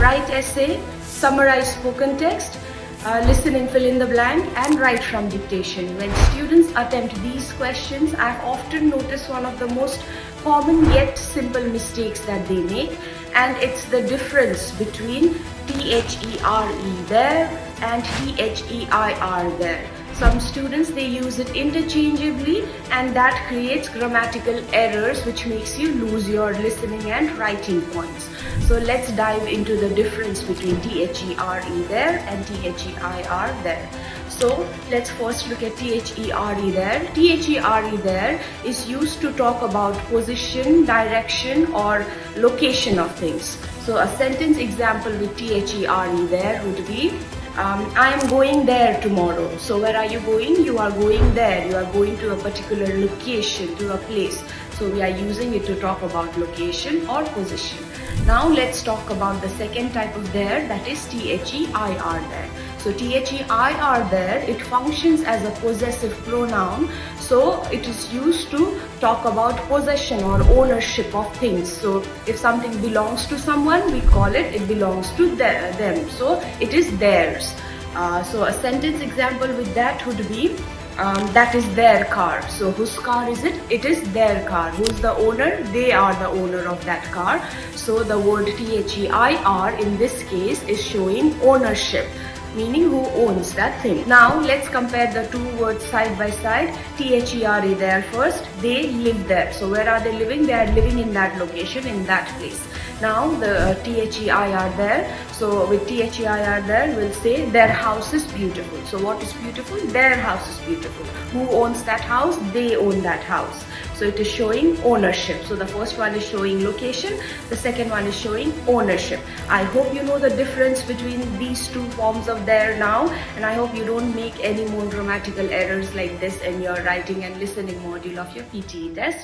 write essay, summarize spoken text, listen and fill in the blank, and write from dictation. When students attempt these questions, I've often noticed one of the most common yet simple mistakes that they make, and it's the difference between THERE there and THEIR there. Some students, they use it interchangeably, and that creates grammatical errors which makes you lose your listening and writing points. So let's dive into the difference between THERE there and THEIR there. So let's first look at THERE there. THERE there is used to talk about position, direction, or location of things. So a sentence example with THERE there would be, I am going there tomorrow. So where are you going? You are going there. You are going to a particular location, to a place. So we are using it to talk about location or position. Now let's talk about the second type of there, that is THEIR there. So THEIR there, it functions as a possessive pronoun. So it is used to talk about possession or ownership of things. So if something belongs to someone, we call it belongs to them. So it is theirs. So a sentence example with that would be, that is their car. So whose car is it? It is their car. Who is the owner? They are the owner of that car. So the word THEIR in this case is showing ownership, meaning who owns that thing. Now let's compare the two words side by side. THERE there first, they live there. So where are they living? They are living in that location, in that place. Now the THEIR there, so with THEIR there we'll say their house is beautiful. So what is beautiful? Their house is beautiful. Who owns that house? They own that house. So it is showing ownership. So the first one is showing location, the second one is showing ownership. I hope you know the difference between these two forms of there now, and I hope you don't make any more grammatical errors like this in your writing and listening module of your PTE test.